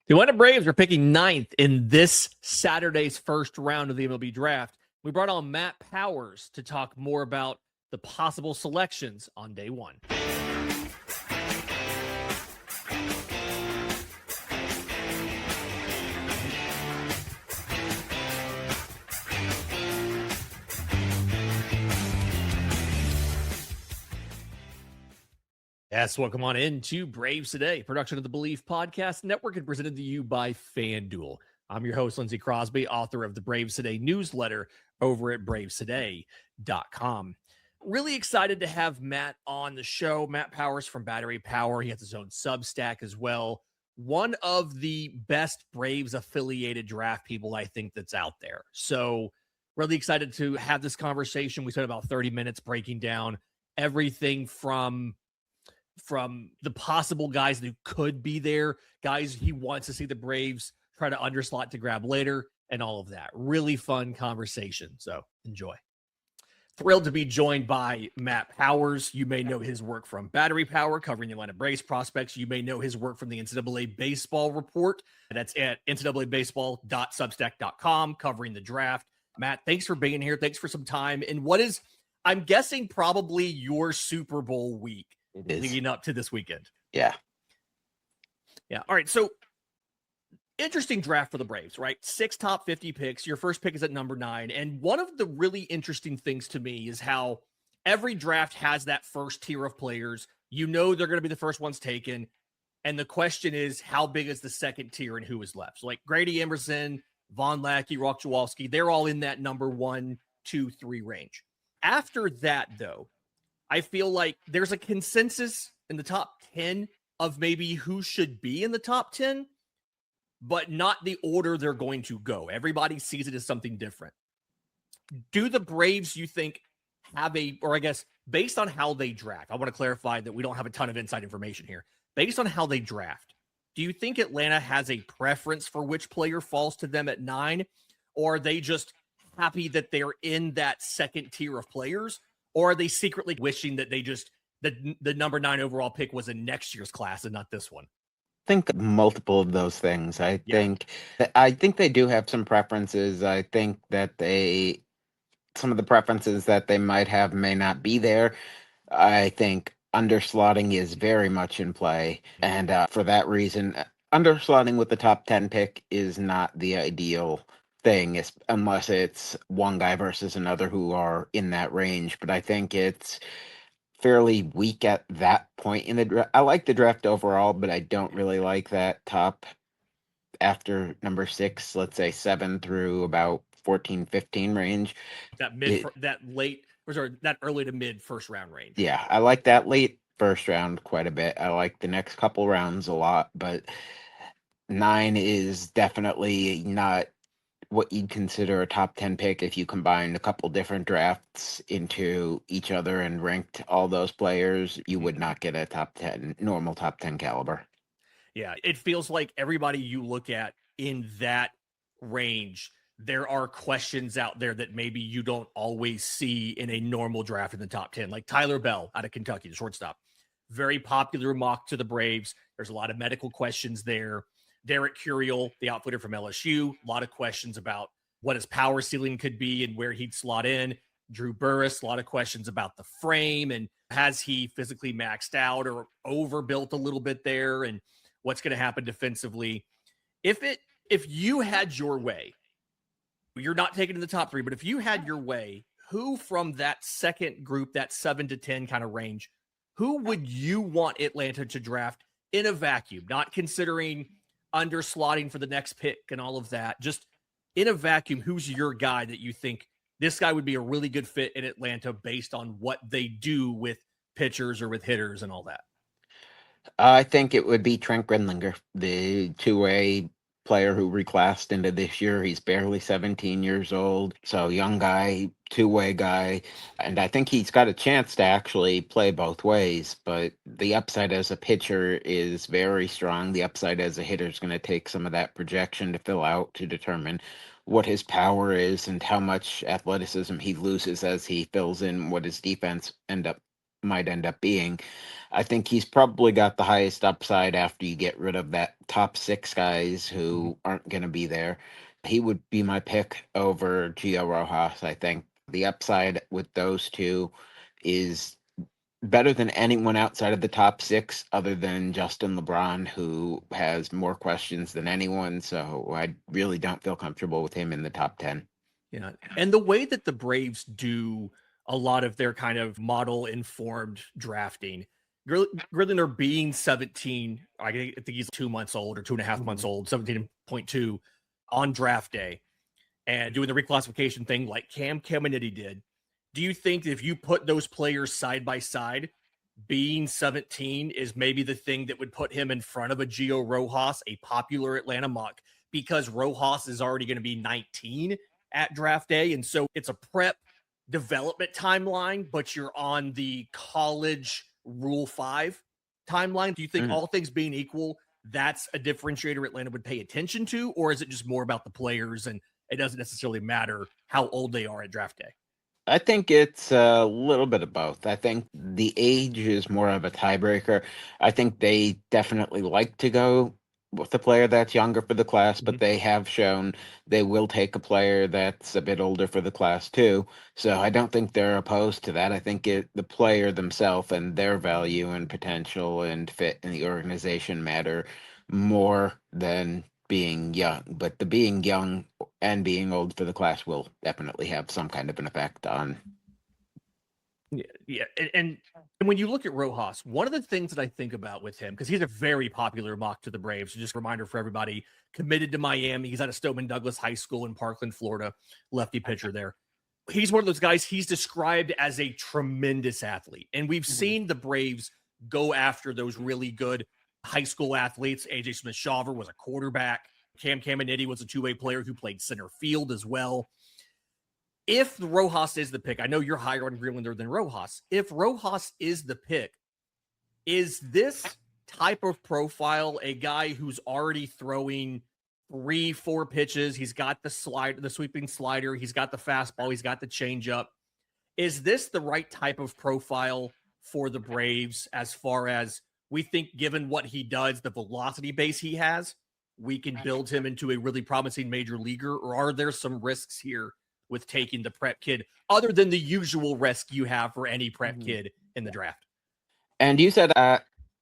The Atlanta Braves are picking ninth in this Saturday's first round of the MLB Draft. We brought on Matt Powers to talk more about the possible selections on day one. Yes, welcome on into Braves Today, production of the Belief Podcast Network and presented to you by FanDuel. I'm your host, Lindsay Crosby, author of the Braves Today newsletter over at bravestoday.com. Really excited to have Matt on the show. Matt Powers from Battery Power. He has his own Substack as well. One of the best Braves-affiliated draft people I think that's out there. So really excited to have this conversation. We spent about 30 minutes breaking down everything from the possible guys who could be there, guys he wants to see the Braves try to underslot to grab later, and all of that. Really fun conversation, so enjoy. Thrilled to be joined by Matt Powers. You may know his work from Battery Power, covering the Atlanta Braves prospects. You may know his work from the NCAA Baseball Report. That's at ncaabaseball.substack.com, covering the draft. Matt, thanks for being here. Thanks for some time. And what is, I'm guessing, probably your Super Bowl week leading up to this weekend. Yeah. All right. So interesting draft for the Braves, right? 6 top 50 picks. Your first pick is at number 9. And one of the really interesting things to me is how every draft has that first tier of players. You know, they're going to be the first ones taken. And the question is, how big is the second tier and who is left? So like Grady Emerson, Von Lackey, Rock Chowalski, they're all in that number 1, 2, 3 range. After that, though, I feel like there's a consensus in the top 10 of maybe who should be in the top 10, but not the order they're going to go. Everybody sees it as something different. Do the Braves, you think, have or I guess, based on how they draft, I want to clarify that we don't have a ton of inside information here. Based on how they draft, do you think Atlanta has a preference for which player falls to them at 9? Or are they just happy that they're in that second tier of players? Or are they secretly wishing that the number 9 overall pick was in next year's class and not this one? I think multiple of those things. I think they do have some preferences. I think that some of the preferences that they might have may not be there. I think underslotting is very much in play. And for that reason, underslotting with the top 10 pick is not the ideal thing, unless it's one guy versus another who are in that range. But I think it's fairly weak at that point in the draft. I like the draft overall, but I don't really like that top after number 6, let's say 7 through about 14, 15 range. That early to mid first round range. Yeah, I like that late first round quite a bit. I like the next couple rounds a lot, but 9 is definitely not what you'd consider a top 10 pick if you combined a couple different drafts into each other and ranked all those players. You would not get a normal top 10 caliber. Yeah, it feels like everybody you look at in that range, there are questions out there that maybe you don't always see in a normal draft in the top 10, like Tyler Bell out of Kentucky, the shortstop. Very popular mock to the Braves. There's a lot of medical questions there. Derek Curiel, the outfielder from LSU, a lot of questions about what his power ceiling could be and where he'd slot in. Drew Burress, a lot of questions about the frame and has he physically maxed out or overbuilt a little bit there and what's going to happen defensively. If you had your way, you're not taking to the top 3, but if you had your way, who from that second group, that 7 to 10 kind of range, who would you want Atlanta to draft in a vacuum, not considering underslotting for the next pick and all of that? Just in a vacuum, who's your guy that you think this guy would be a really good fit in Atlanta based on what they do with pitchers or with hitters and all that? I think it would be Trent Grindlinger, the two-way player who reclassed into this year. He's barely 17 years old, so young guy, two-way guy, and I think he's got a chance to actually play both ways, but the upside as a pitcher is very strong. The upside as a hitter is going to take some of that projection to fill out to determine what his power is and how much athleticism he loses as he fills in what his defense might end up being. I think he's probably got the highest upside after you get rid of that top 6 guys who aren't going to be there. He would be my pick over Gio Rojas. I think the upside with those two is better than anyone outside of the top 6 other than Justin LeBron, who has more questions than anyone. So I really don't feel comfortable with him in the top 10. Yeah. And the way that the Braves do a lot of their kind of model informed drafting, Gridlinger being 17, I think he's 2 months old or 2.5 months old, 17.2 on draft day, and doing the reclassification thing like Cam Caminiti did. Do you think if you put those players side by side, being 17 is maybe the thing that would put him in front of a Gio Rojas, a popular Atlanta mock, because Rojas is already going to be 19 at draft day. And so it's a prep development timeline, but you're on the college Rule 5 timeline. Do you think all things being equal, that's a differentiator Atlanta would pay attention to? Or is it just more about the players and it doesn't necessarily matter how old they are at draft day? I think it's a little bit of both. I think the age is more of a tiebreaker. I think they definitely like to go with a player that's younger for the class, but they have shown they will take a player that's a bit older for the class too. So I don't think they're opposed to that. I think the player themselves and their value and potential and fit in the organization matter more than being young. But the being young and being old for the class will definitely have some kind of an effect on. Yeah. And when you look at Rojas, one of the things that I think about with him, because he's a very popular mock to the Braves, so just a reminder for everybody, committed to Miami. He's out of Stoneman Douglas High School in Parkland, Florida, lefty pitcher there. He's one of those guys, he's described as a tremendous athlete. And we've seen the Braves go after those really good high school athletes. AJ Smith-Shawver was a quarterback. Cam Caminiti was a two-way player who played center field as well. If Rojas is the pick, I know you're higher on Greenlander than Rojas. If Rojas is the pick, is this type of profile a guy who's already throwing 3-4 pitches? He's got the sweeping slider. He's got the fastball. He's got the changeup. Is this the right type of profile for the Braves as far as we think, given what he does, the velocity base he has, we can build him into a really promising major leaguer? Or are there some risks here with taking the prep kid other than the usual risk you have for any prep kid in the draft? And you said,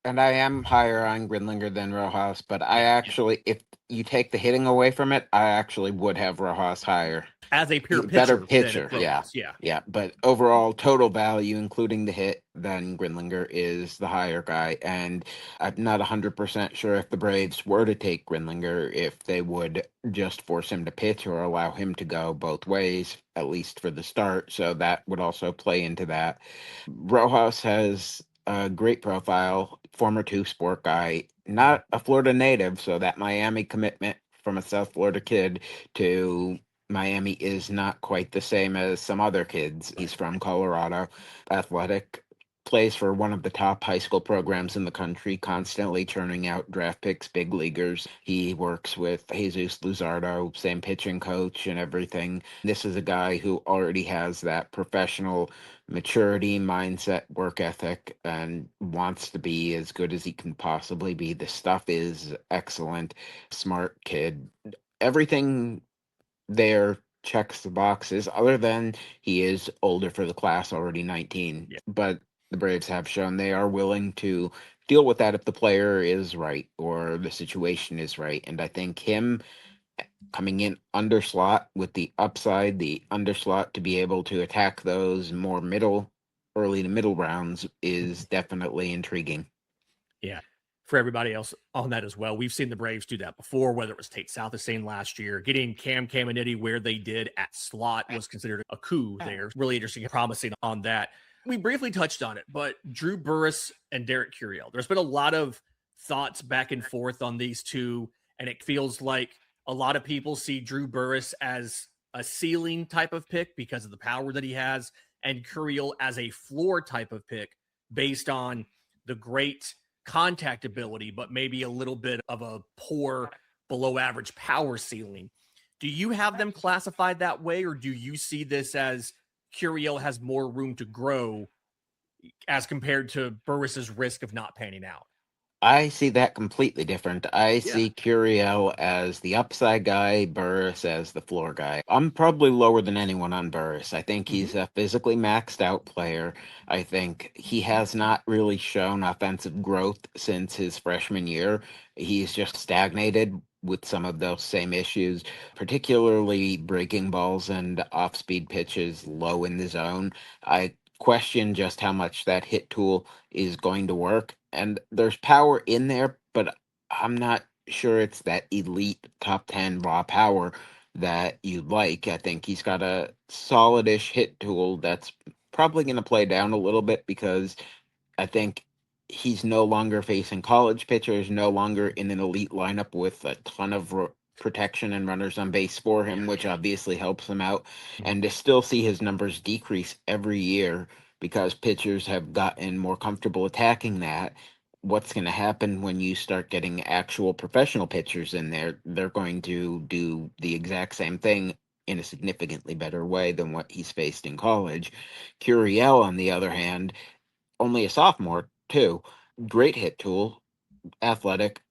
and I am higher on Gridlinger than Rojas, but I actually, if you take the hitting away from it, I actually would have Rojas higher. As a pure pitcher. Better pitcher, Yeah. But overall, total value, including the hit, then Gridlinger is the higher guy. And I'm not 100% sure if the Braves were to take Gridlinger, if they would just force him to pitch or allow him to go both ways, at least for the start. So that would also play into that. Rojas has a great profile, former two-sport guy, not a Florida native, so that Miami commitment from a South Florida kid to Miami is not quite the same as some other kids. He's from Colorado, athletic, plays for one of the top high school programs in the country, constantly churning out draft picks, big leaguers. He works with Jesus Luzardo, same pitching coach and everything. This is a guy who already has that professional maturity, mindset, work ethic, and wants to be as good as he can possibly be. The stuff is excellent, smart kid. Everything there checks the boxes, other than he is older for the class, already 19. Yeah. But the Braves have shown they are willing to deal with that if the player is right or the situation is right. And I think him coming in underslot with the upside, the underslot to be able to attack those more early to middle rounds is definitely intriguing. Yeah. For everybody else on that as well, we've seen the Braves do that before, whether it was Tate Southesane last year. Getting Cam Caminiti where they did at slot was considered a coup there. Really interesting and promising on that. We briefly touched on it, but Drew Burress and Derek Curiel, there's been a lot of thoughts back and forth on these two, and it feels like a lot of people see Drew Burress as a ceiling type of pick because of the power that he has, and Curiel as a floor type of pick based on the great contact ability, but maybe a little bit of a poor below average power ceiling. Do you have them classified that way, or do you see this as Curiel has more room to grow as compared to Burress's risk of not panning out. I see that completely different. I Yeah. see Curiel as the upside guy, Burress as the floor guy. I'm probably lower than anyone on Burress. I think he's a physically maxed out player. I think he has not really shown offensive growth since his freshman year. He's just stagnated with some of those same issues, particularly breaking balls and off speed pitches low in the zone. I question just how much that hit tool is going to work. And there's power in there, but I'm not sure it's that elite top 10 raw power that you'd like. I think he's got a solidish hit tool that's probably going to play down a little bit because I think he's no longer facing college pitchers, no longer in an elite lineup with a ton of protection and runners on base for him, which obviously helps him out. And to still see his numbers decrease every year because pitchers have gotten more comfortable attacking that. What's going to happen when you start getting actual professional pitchers in there? They're going to do the exact same thing in a significantly better way than what he's faced in college. Curiel, on the other hand, only a sophomore, too. Great hit tool, athletic.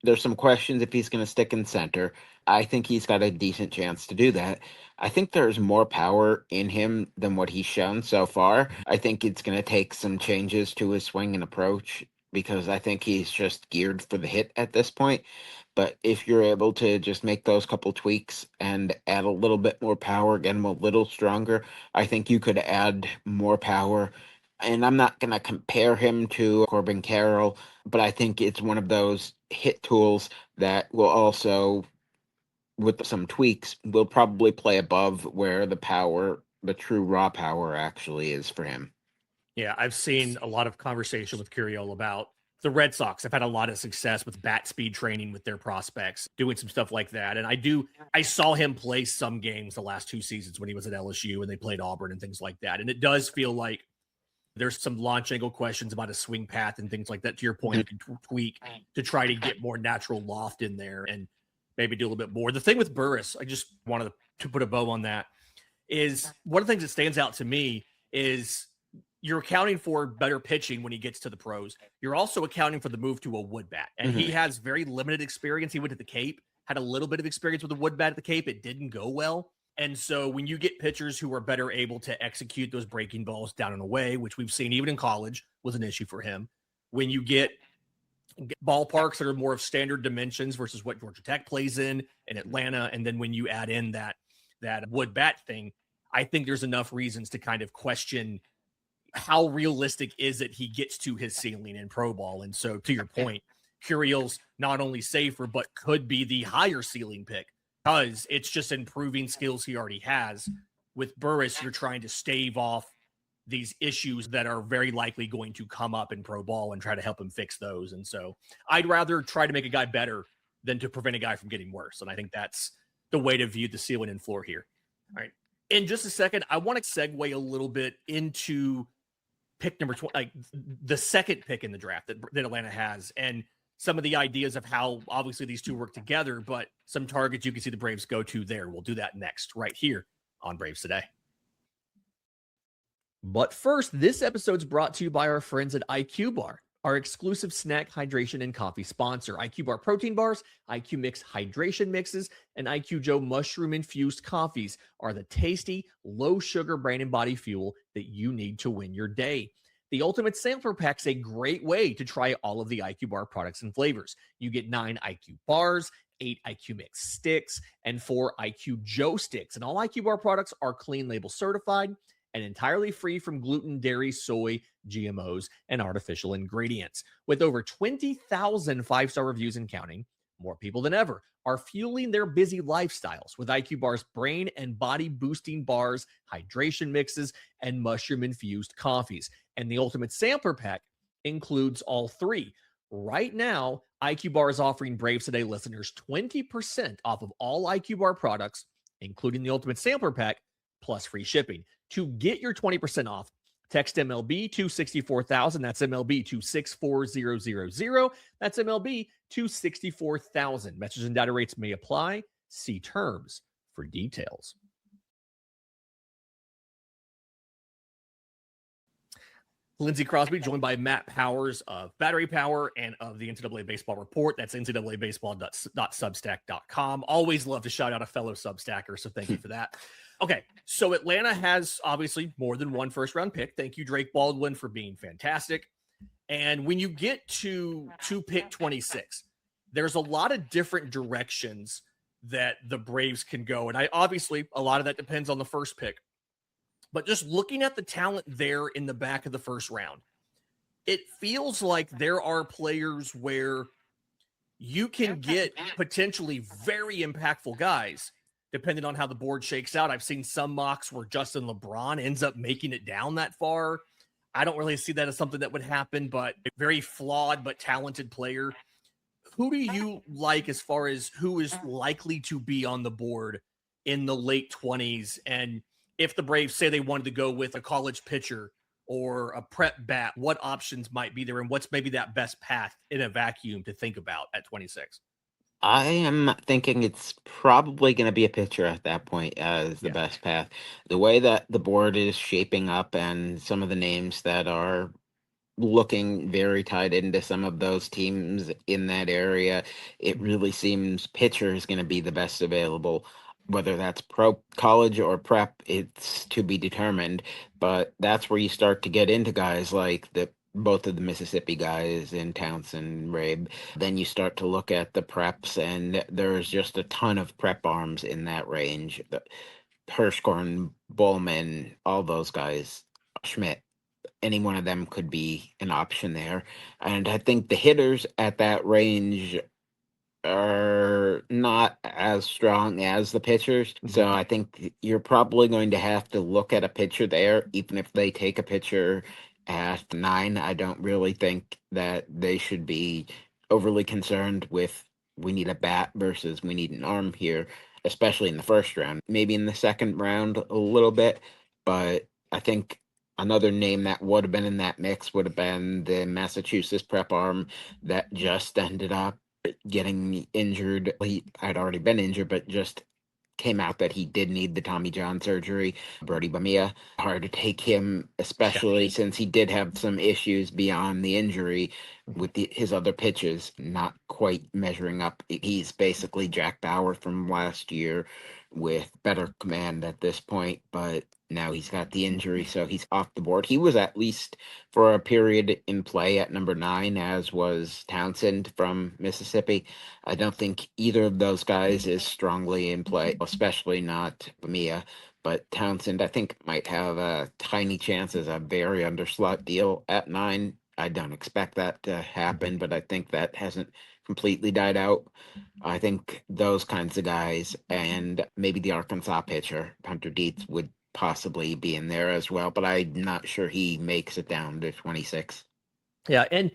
There's some questions if he's going to stick in center. I think he's got a decent chance to do that. I think there's more power in him than what he's shown so far. I think it's going to take some changes to his swing and approach because I think he's just geared for the hit at this point. But if you're able to just make those couple tweaks and add a little bit more power, get him a little stronger, I think you could add more power. And I'm not going to compare him to Corbin Carroll, but I think it's one of those hit tools that will also, with some tweaks, will probably play above where the power, the true raw power actually is for him. Yeah, I've seen a lot of conversation with Curiel about the Red Sox. I've had a lot of success with bat speed training with their prospects, doing some stuff like that. And I saw him play some games the last 2 seasons when he was at LSU and they played Auburn and things like that. And it does feel like there's some launch angle questions about a swing path and things like that. To your point, you can tweak to try to get more natural loft in there and maybe do a little bit more. The thing with Burress, I just wanted to put a bow on that, is one of the things that stands out to me is you're accounting for better pitching when he gets to the pros. You're also accounting for the move to a wood bat. And he has very limited experience. He went to the Cape, had a little bit of experience with a wood bat at the Cape. It didn't go well. And so when you get pitchers who are better able to execute those breaking balls down and away, which we've seen even in college was an issue for him, when you get ballparks that are more of standard dimensions versus what Georgia Tech plays in Atlanta, and then when you add in that wood bat thing, I think there's enough reasons to kind of question how realistic is it he gets to his ceiling in pro ball. And so to your point, Curiel's not only safer, but could be the higher ceiling pick because it's just improving skills he already has. With Burress, you're trying to stave off these issues that are very likely going to come up in pro ball and try to help him fix those. And so I'd rather try to make a guy better than to prevent a guy from getting worse. And I think that's the way to view the ceiling and floor here. All right. In just a second, I want to segue a little bit into pick number 20, like the second pick in the draft that Atlanta has, and some of the ideas of how obviously these two work together, but some targets you can see the Braves go to there. We'll do that next, right here on Braves Today. But first, this episode's brought to you by our friends at IQ Bar, our exclusive snack, hydration, and coffee sponsor. IQ Bar protein bars, IQ Mix hydration mixes, and IQ Joe mushroom-infused coffees are the tasty, low-sugar brain and body fuel that you need to win your day. The Ultimate Sampler Pack's a great way to try all of the IQ Bar products and flavors. You get 9 IQ bars, 8 IQ Mix sticks, and 4 IQ Joe sticks. And all IQ Bar products are clean label certified and entirely free from gluten, dairy, soy, GMOs, and artificial ingredients. With over 20,000 5-star reviews and counting, more people than ever are fueling their busy lifestyles with IQ Bar's brain and body boosting bars, hydration mixes, and mushroom-infused coffees. And the Ultimate Sampler Pack includes all 3. Right now, IQ Bar is offering Braves Today listeners 20% off of all IQ Bar products, including the Ultimate Sampler Pack, plus free shipping. To get your 20% off, text MLB to 64000. That's MLB to 64000. That's MLB to 64000. Message and data rates may apply. See terms for details. Lindsay Crosby, joined by Matt Powers of Battery Power and of the NCAA Baseball Report. That's ncaa-baseball.substack.com. Always love to shout out a fellow Substacker, so thank you for that. Okay, so Atlanta has obviously more than one first-round pick. Thank you, Drake Baldwin, for being fantastic. And when you get to pick 26, there's a lot of different directions that the Braves can go. And obviously, a lot of that depends on the first pick. But just looking at the talent there in the back of the first round, it feels like there are players where you can get potentially very impactful guys depending on how the board shakes out. I've seen some mocks where Justin LeBron ends up making it down that far. I don't really see that as something that would happen, but a very flawed but talented player. Who do you like as far as who is likely to be on the board in the late 20s? And if the Braves say they wanted to go with a college pitcher or a prep bat, what options might be there, and what's maybe that best path in a vacuum to think about at 26? I am thinking it's probably going to be a pitcher at that point as the best path. The way that the board is shaping up and some of the names that are looking very tied into some of those teams in that area, it really seems pitcher is going to be the best available. Whether that's pro college or prep, it's to be determined. But that's where you start to get into guys like both of the Mississippi guys in Townsend, Rabe. Then you start to look at the preps, and there's just a ton of prep arms in that range. Hirschkorn, Bowman, all those guys, Schmidt, any one of them could be an option there. And I think the hitters at that range are not as strong as the pitchers. So I think you're probably going to have to look at a pitcher there, even if they take a pitcher at 9. I don't really think that they should be overly concerned with we need a bat versus we need an arm here, especially in the first round. Maybe in the second round a little bit, but I think another name that would have been in that mix would have been the Massachusetts prep arm that just ended up getting injured. He had already been injured, but just came out that he did need the Tommy John surgery. Brody Bamia, hard to take him, especially since he did have some issues beyond the injury with his other pitches not quite measuring up. He's basically Jack Bauer from last year with better command at this point, but now he's got the injury, so he's off the board. He was at least for a period in play at number 9, as was Townsend from Mississippi. I don't think either of those guys is strongly in play, especially not Mia. But Townsend, I think, might have a tiny chance as a very underslot deal at 9. I don't expect that to happen, but I think that hasn't completely died out. I think those kinds of guys and maybe the Arkansas pitcher, Hunter Deitz, would possibly be in there as well, but I'm not sure he makes it down to 26. Yeah, and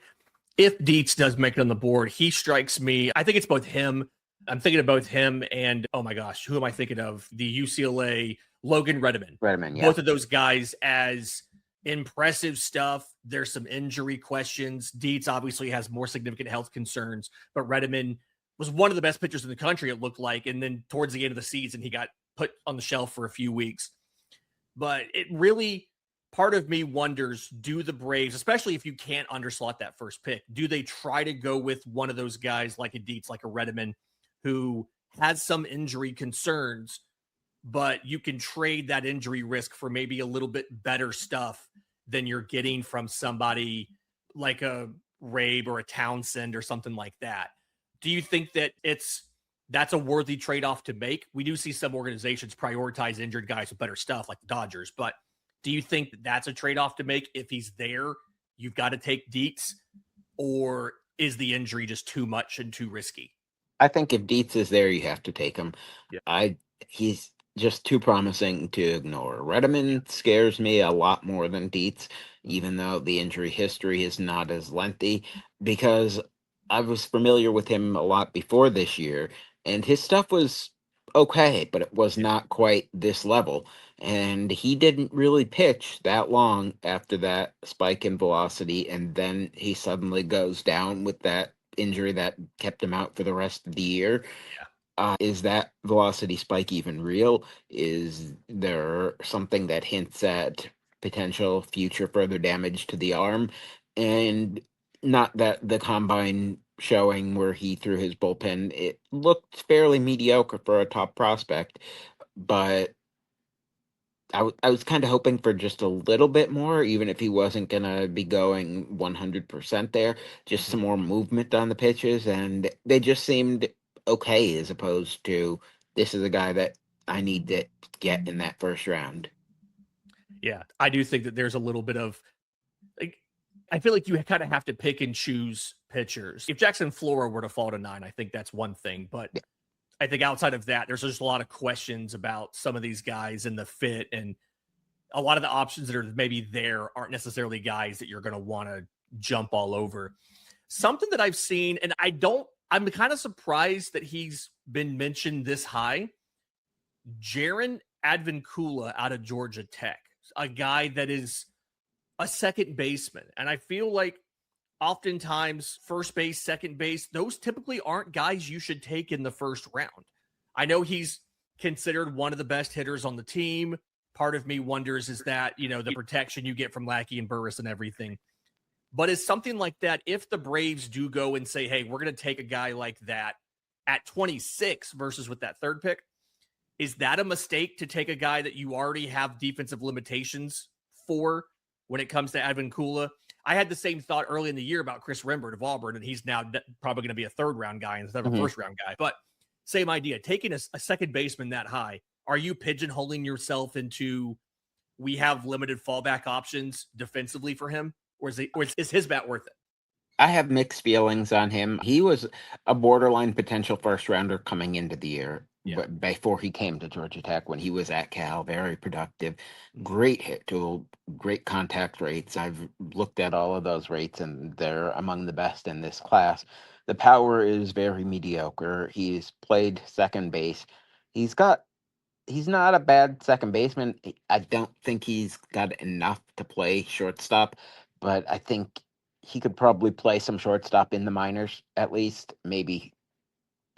if Deitz does make it on the board, he strikes me. I think it's both him. I'm thinking of both him and, oh my gosh, who am I thinking of? The UCLA Logan Redemann. Redemann, yeah. Both of those guys as impressive stuff. There's some injury questions. Deitz obviously has more significant health concerns, but Redemann was one of the best pitchers in the country, it looked like. And then towards the end of the season, he got put on the shelf for a few weeks. But it really, part of me wonders, do the Braves, especially if you can't underslot that first pick, do they try to go with one of those guys like a Deitz, like a Redemann, who has some injury concerns, but you can trade that injury risk for maybe a little bit better stuff than you're getting from somebody like a Rabe or a Townsend or something like that? Do you think that that's a worthy trade-off to make? We do see some organizations prioritize injured guys with better stuff, like the Dodgers, but do you think that that's a trade-off to make? If he's there, you've got to take Deitz, or is the injury just too much and too risky? I think if Deitz is there, you have to take him. Yeah. He's just too promising to ignore. Redemann scares me a lot more than Deitz, even though the injury history is not as lengthy, because I was familiar with him a lot before this year, and his stuff was okay, but it was not quite this level. And he didn't really pitch that long after that spike in velocity, and then he suddenly goes down with that injury that kept him out for the rest of the year. Is that velocity spike even real? Is there something that hints at potential future further damage to the arm. And not that the combine showing where he threw his bullpen, it looked fairly mediocre for a top prospect, but I was kind of hoping for just a little bit more, even if he wasn't going to be going 100% there, just Mhm. some more movement on the pitches. And they just seemed okay, as opposed to this is a guy that I need to get in that first round. Yeah, I do think that there's a little bit of like, I feel like you kind of have to pick and choose pitchers. If Jackson Flora were to fall to 9, I think that's one thing. But Yeah. I think outside of that, there's just a lot of questions about some of these guys and the fit, and a lot of the options that are maybe there aren't necessarily guys that you're going to want to jump all over. Something that I've seen, and I'm kind of surprised that he's been mentioned this high. Jaron Advincula out of Georgia Tech, a guy that is a second baseman. And I feel like oftentimes first base, second base, those typically aren't guys you should take in the first round. I know he's considered one of the best hitters on the team. Part of me wonders is that, the protection you get from Lackey and Burress and everything. But is something like that, if the Braves do go and say, hey, we're going to take a guy like that at 26 versus with that third pick, is that a mistake to take a guy that you already have defensive limitations for when it comes to Advincula? I had the same thought early in the year about Chris Rembert of Auburn, and he's now probably going to be a third round guy instead of a first round guy. But same idea. Taking a second baseman that high, are you pigeonholing yourself into we have limited fallback options defensively for him? Or is his bat worth it? I have mixed feelings on him. He was a borderline potential first rounder coming into the year, Yeah. but before he came to Georgia Tech, when he was at Cal, very productive, Mhm. great hit tool, great contact rates. I've looked at all of those rates, and they're among the best in this class. The power is very mediocre. He's played second base. He's got he's not a bad second baseman. I don't think he's got enough to play shortstop, but I think he could probably play some shortstop in the minors at least, maybe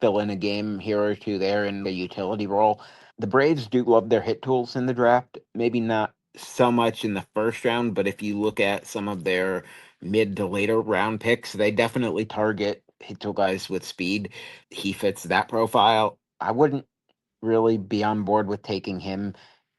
fill in a game here or two there in a utility role. The Braves do love their hit tools in the draft, maybe not so much in the first round, but if you look at some of their mid to later round picks, they definitely target hit tool guys with speed. He fits that profile. I wouldn't really be on board with taking him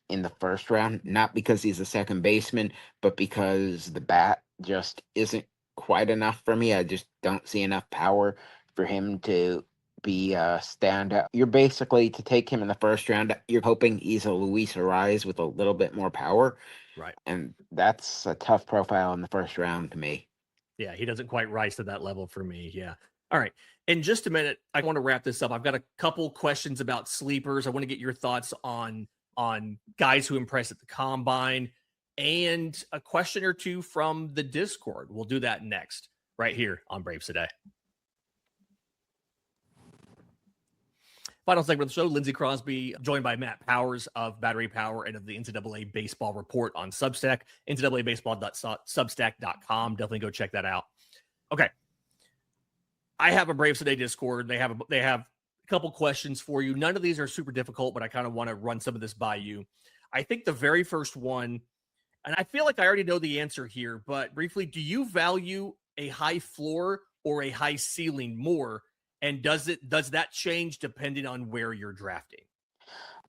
in the first round, not because he's a second baseman, but because the bat just isn't quite enough for me. I just don't see enough power for him to be a standout. You're basically to take him in the first round, you're hoping he's a Luis Ariz with a little bit more power. Right. And that's a tough profile in the first round to me. Yeah, he doesn't quite rise to that level for me. Yeah. All right. In just a minute, I want to wrap this up. I've got a couple questions about sleepers. I want to get your thoughts on guys who impress at the combine and a question or two from the Discord. We'll do that next, right here on Braves Today. Final segment of the show, Lindsay Crosby, joined by Matt Powers of Battery Power and of the NCAA Baseball Report on Substack, ncaa-baseball.substack.com. Definitely go check that out. Okay. I have a Braves Today Discord. They have a couple questions for you. None of these are super difficult, but I kind of want to run some of this by you. I think the very first one, and I feel like I already know the answer here, but briefly, do you value a high floor or a high ceiling more? And does that change depending on where you're drafting?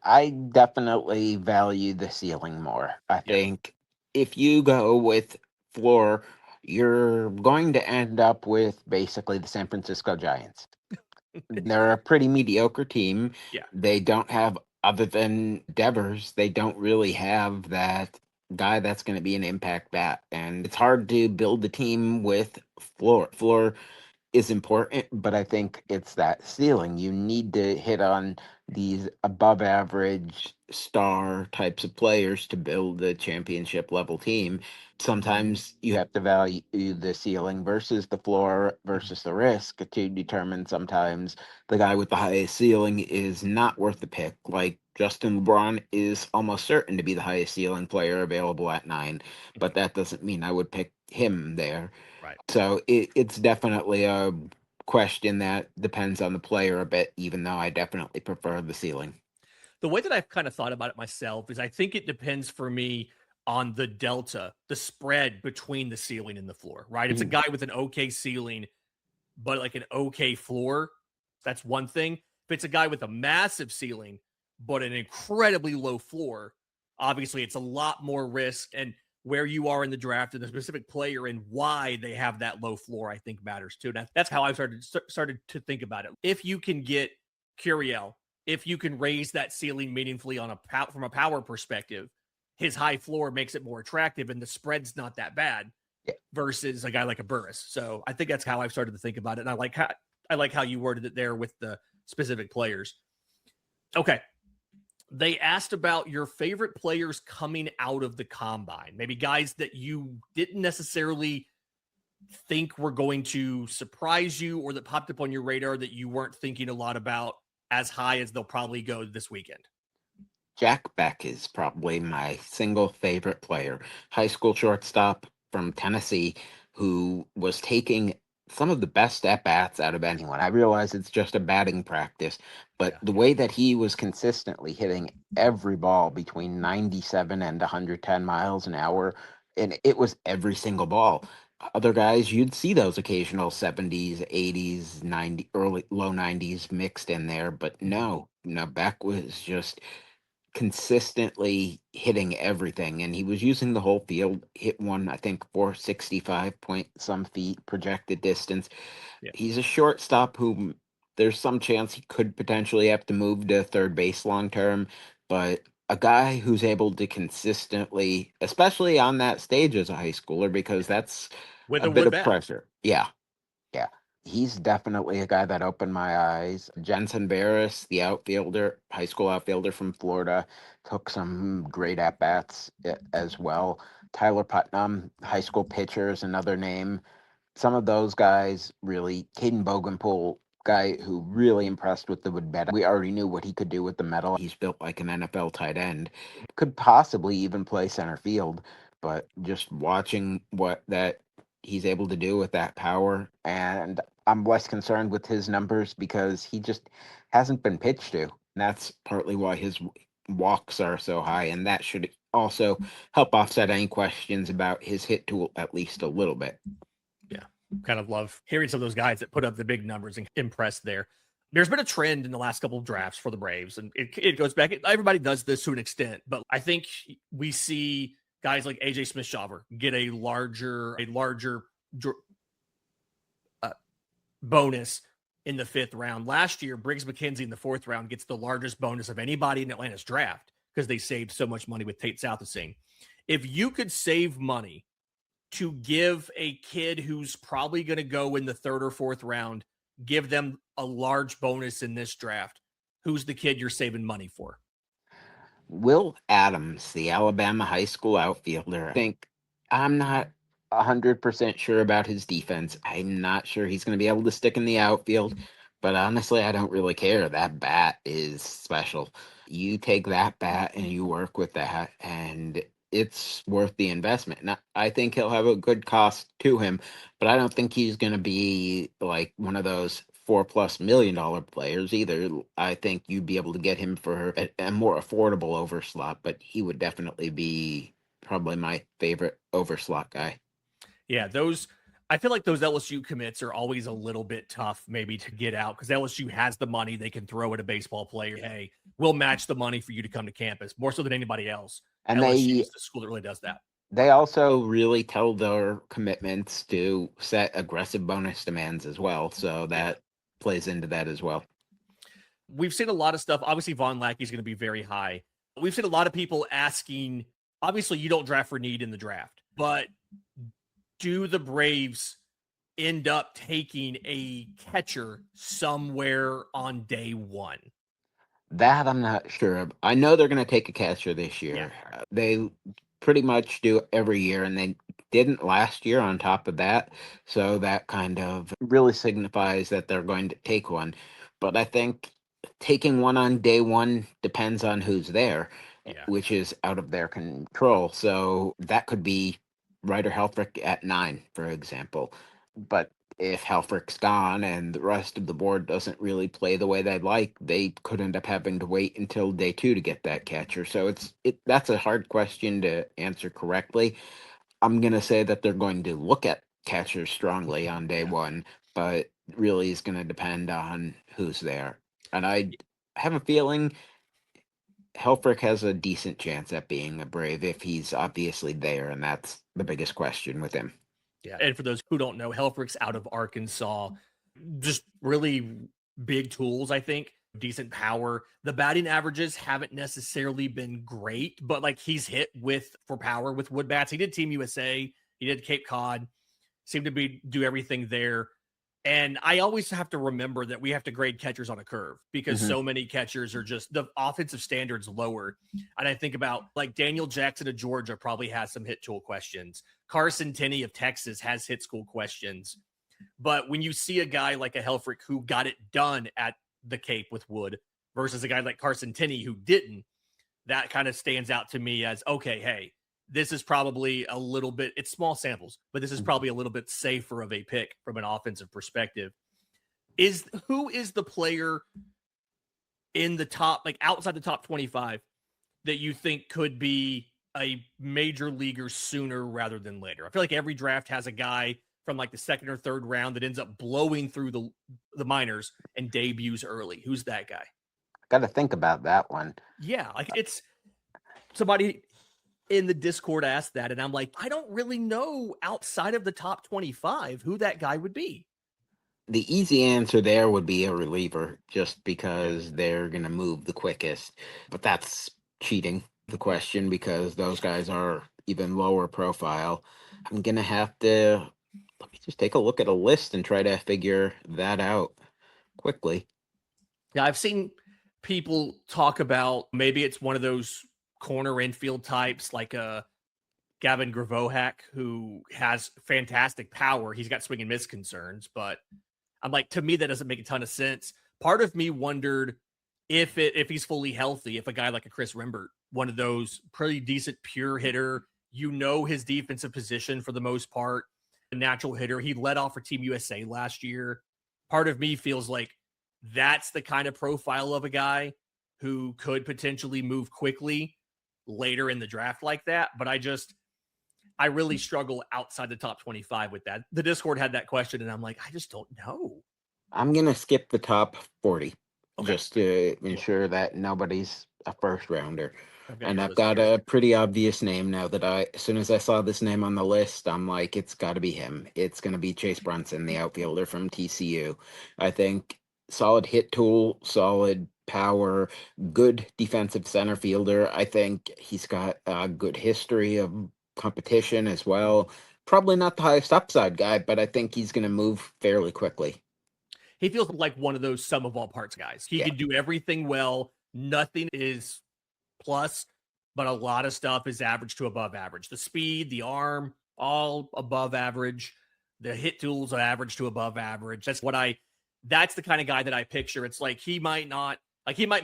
I definitely value the ceiling more. I Yeah. think if you go with floor, you're going to end up with basically the San Francisco Giants. They're a pretty mediocre team. Yeah. They don't have, other than Devers, they don't really have that guy that's going to be an impact bat. And it's hard to build a team with floor. Floor is important, but I think it's that ceiling. You need to hit on these above average star types of players to build a championship level team. Sometimes you have to value the ceiling versus the floor versus the risk to determine sometimes the guy with the highest ceiling is not worth the pick. Like Justin LeBron is almost certain to be the highest ceiling player available at 9, but that doesn't mean I would pick him there. Right. So it's definitely a question that depends on the player a bit, even though I definitely prefer the ceiling. The way that I've kind of thought about it myself is I think it depends for me on the delta, the spread between the ceiling and the floor, right? It's a guy with an okay ceiling, but like an okay floor. That's one thing. If it's a guy with a massive ceiling, but an incredibly low floor, obviously it's a lot more risk. And where you are in the draft and the specific player and why they have that low floor, I think matters too. That's how I've started to think about it. If you can get Curiel, if you can raise that ceiling meaningfully from a power perspective, his high floor makes it more attractive, and the spread's not that bad versus a guy like a Burress. So I think that's how I've started to think about it. And I like how you worded it there with the specific players. Okay. They asked about your favorite players coming out of the combine, maybe guys that you didn't necessarily think were going to surprise you or that popped up on your radar that you weren't thinking a lot about as high as they'll probably go this weekend. Jack Beck is probably my single favorite player. High school shortstop from Tennessee who was taking some of the best at-bats out of anyone. I realize it's just a batting practice, but the way that he was consistently hitting every ball between 97 and 110 miles an hour, and it was every single ball. Other guys, you'd see those occasional 70s, 80s, 90, early low 90s mixed in there, but no, Beck was just consistently hitting everything, and he was using the whole field. Hit one, I think, 465 point some feet projected distance. He's a shortstop who there's some chance he could potentially have to move to third base long term, but a guy who's able to consistently, especially on that stage as a high schooler, because that's with a a bit wood of bat. pressure. Yeah. He's definitely a guy that opened my eyes. Jensen Barris, the outfielder, high school outfielder from Florida, took some great at bats as well. Tyler Putnam, high school pitcher, is another name. Some of those guys really. Caden Bogenpool, guy who really impressed with the wood bat. We already knew what he could do with the metal. He's built like an NFL tight end. Could possibly even play center field, but just watching what that he's able to do with that power, and I'm less concerned with his numbers because he just hasn't been pitched to. And that's partly why his walks are so high, and that should also help offset any questions about his hit tool at least a little bit. Yeah, kind of love hearing some of those guys that put up the big numbers and impress there. There's been a trend in the last couple of drafts for the Braves, and it goes back. Everybody does this to an extent, but I think we see guys like AJ Smith-Shawver get a larger bonus in the 5th round. Last year, Briggs McKenzie in the 4th round gets the largest bonus of anybody in Atlanta's draft because they saved so much money with Tate Southasing. If you could save money to give a kid who's probably going to go in the 3rd or 4th round, give them a large bonus in this draft, who's the kid you're saving money for? Will Adams, the Alabama high school outfielder. I'm not 100% sure about his defense. I'm not sure he's going to be able to stick in the outfield, but honestly, I don't really care. That bat is special. You take that bat and you work with that, and it's worth the investment. Now, I think he'll have a good cost to him, but I don't think he's going to be like one of those $4+ million players either. I think you'd be able to get him for a more affordable overslot, but he would definitely be probably my favorite overslot guy. Yeah, I feel like those LSU commits are always a little bit tough maybe to get out because LSU has the money they can throw at a baseball player. Hey, we'll match the money for you to come to campus more so than anybody else. And LSU is the school that really does that. They also really tell their commitments to set aggressive bonus demands as well. So that plays into that as well. We've seen a lot of stuff. Obviously, Von Lackey is going to be very high. We've seen a lot of people asking, obviously, you don't draft for need in the draft, but do the Braves end up taking a catcher somewhere on day one? That I'm not sure of. I know they're going to take a catcher this year. Yeah. They pretty much do every year, and they didn't last year on top of that. So that kind of really signifies that they're going to take one. But I think taking one on day one depends on who's there, which is out of their control. So that could be Ryder Helfrick at 9, for example. But if Helfrick's gone and the rest of the board doesn't really play the way they'd like, they could end up having to wait until day 2 to get that catcher. So that's a hard question to answer correctly. I'm gonna say that they're going to look at catchers strongly on day 1, but really is going to depend on who's there. And I have a feeling Helfrick has a decent chance at being a Brave if he's obviously there, and that's the biggest question with him. Yeah, and for those who don't know, Helfrick's out of Arkansas. Just really big tools, I think. Decent power. The batting averages haven't necessarily been great, but like he's hit for power with wood bats. He did Team USA. He did Cape Cod. Seemed to do everything there. And I always have to remember that we have to grade catchers on a curve because so many catchers are just the offensive standards lower. And I think about like Daniel Jackson of Georgia probably has some hit tool questions. Carson Tenney of Texas has hit school questions. But when you see a guy like a Helfrick who got it done at the Cape with wood versus a guy like Carson Tenney who didn't, that kind of stands out to me as, okay, hey, this is probably a little bit, it's small samples, but this is probably a little bit safer of a pick from an offensive perspective. Who is the player in the top, like outside the top 25 that you think could be a major leaguer sooner rather than later? I feel like every draft has a guy from like the second or third round that ends up blowing through the minors and debuts early. Who's that guy? Got to think about that one. Yeah, like it's somebody in the Discord asked that, and I'm like, I don't really know outside of the top 25 who that guy would be. The easy answer there would be a reliever, just because they're going to move the quickest. But that's cheating the question because those guys are even lower profile. I'm going to have to let me just take a look at a list and try to figure that out quickly. Yeah, I've seen people talk about maybe it's one of those corner infield types like a Gavin Gravohak who has fantastic power. He's got swing and miss concerns, but I'm like, to me, that doesn't make a ton of sense. Part of me wondered if he's fully healthy, if a guy like a Chris Rembert, one of those pretty decent pure hitter, his defensive position for the most part, a natural hitter. He led off for Team USA last year. Part of me feels like that's the kind of profile of a guy who could potentially move quickly later in the draft like that. But I really struggle outside the top 25 with that. The Discord had that question, and I'm like, I just don't know. I'm going to skip the top 40 just to ensure that nobody's a first rounder. I've got a pretty obvious name now that as soon as I saw this name on the list, I'm like, it's got to be him. It's going to be Chase Brunson, the outfielder from TCU. I think solid hit tool, solid power, good defensive center fielder. I think he's got a good history of competition as well. Probably not the highest upside guy, but I think he's going to move fairly quickly. He feels like one of those sum of all parts guys. He can do everything well. Nothing is plus, but a lot of stuff is average to above average. The speed, the arm, all above average. The hit tools are average to above average. That's the kind of guy that I picture. It's like he might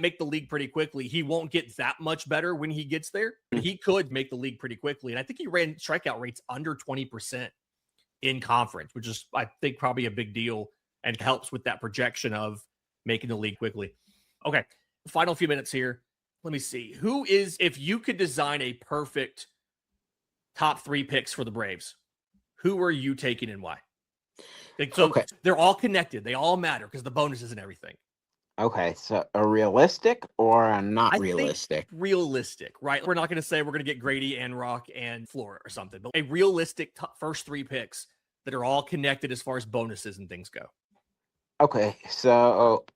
make the league pretty quickly. He won't get that much better when he gets there, but he could make the league pretty quickly. And I think he ran strikeout rates under 20% in conference, which is, I think, probably a big deal and helps with that projection of making the league quickly. Okay, final few minutes here. Let me see. If you could design a perfect top 3 picks for the Braves, who are you taking and why? They're all connected. They all matter because the bonuses and everything. Okay, so a realistic or a not realistic? Realistic, right? We're not going to say we're going to get Grady and Rock and Flora or something, but a realistic first 3 picks that are all connected as far as bonuses and things go. Okay, so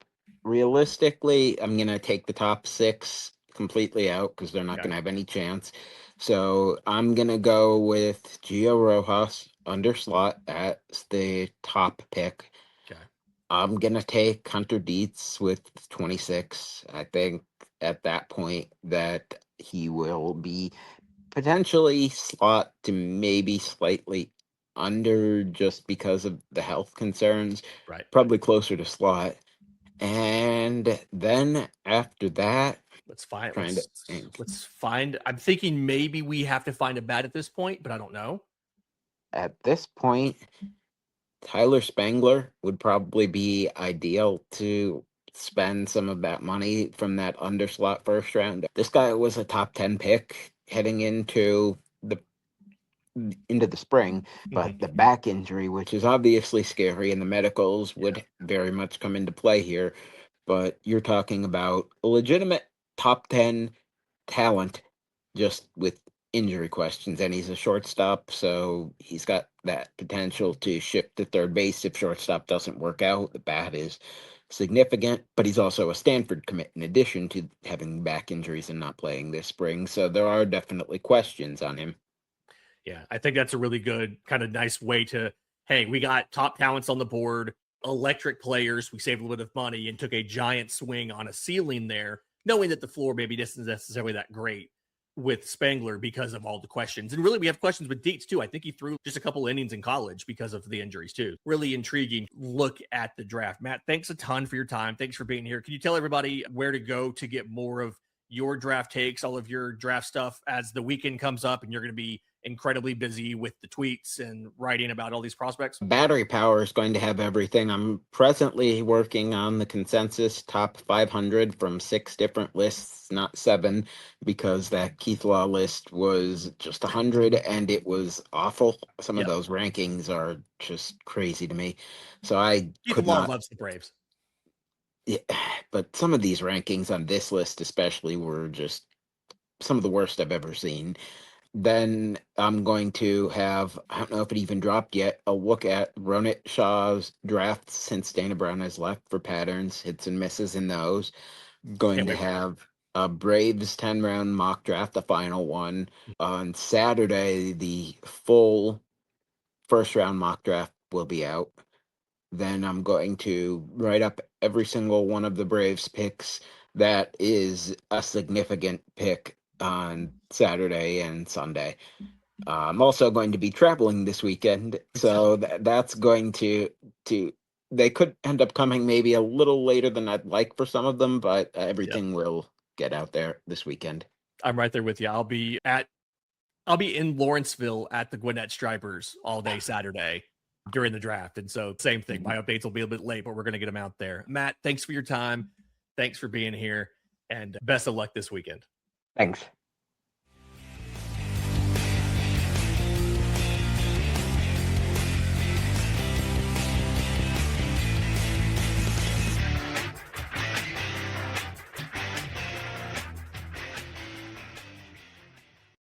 realistically, I'm going to take the top 6 completely out because they're not going to have any chance. So I'm going to go with Gio Rojas underslot as the top pick. Okay. I'm going to take Hunter Deitz with 26. I think at that point that he will be potentially slot to maybe slightly under just because of the health concerns. Right. Probably closer to slot. And then after that, let's find. I'm thinking maybe we have to find a bat at this point, but I don't know. At this point, Tyler Spangler would probably be ideal to spend some of that money from that underslot first round. This guy was a top 10 pick heading into the spring, but the back injury, which is obviously scary, and the medicals would very much come into play here. But you're talking about a legitimate top 10 talent just with injury questions, and he's a shortstop, so he's got that potential to shift to third base if shortstop doesn't work out. The bat is significant, but he's also a Stanford commit in addition to having back injuries and not playing this spring, so there are definitely questions on him. Yeah, I think that's a really good kind of nice way to, hey, we got top talents on the board, electric players. We saved a little bit of money and took a giant swing on a ceiling there, knowing that the floor maybe isn't necessarily that great with Spangler because of all the questions. And really, we have questions with Deitz too. I think he threw just a couple innings in college because of the injuries too. Really intriguing look at the draft. Matt, thanks a ton for your time. Thanks for being here. Can you tell everybody where to go to get more of your draft takes, all of your draft stuff as the weekend comes up and you're going to be incredibly busy with the tweets and writing about all these prospects? Battery Power is going to have everything. I'm presently working on the consensus top 500 from 6 different lists, not 7, because that Keith Law list was just 100 and it was awful. Some of those rankings are just crazy to me. So I Keith could Law not. loves the Braves. Yeah, but some of these rankings on this list especially were just some of the worst I've ever seen. Then I'm going to have, I don't know if it even dropped yet, a look at Ronit Shaw's drafts since Dana Brown has left for patterns, hits and misses in those. Going to have a Braves 10-round mock draft, the final one. On Saturday, the full first round mock draft will be out. Then I'm going to write up every single one of the Braves picks that is a significant pick on Saturday and Sunday. I'm also going to be traveling this weekend, so that's going to they could end up coming maybe a little later than I'd like for some of them, but everything will get out there this weekend. I'm right there with you. I'll be in Lawrenceville at the Gwinnett Stripers all day Saturday during the draft. And so same thing. My updates will be a bit late, but we're going to get them out there. Matt, thanks for your time. Thanks for being here and best of luck this weekend. Thanks.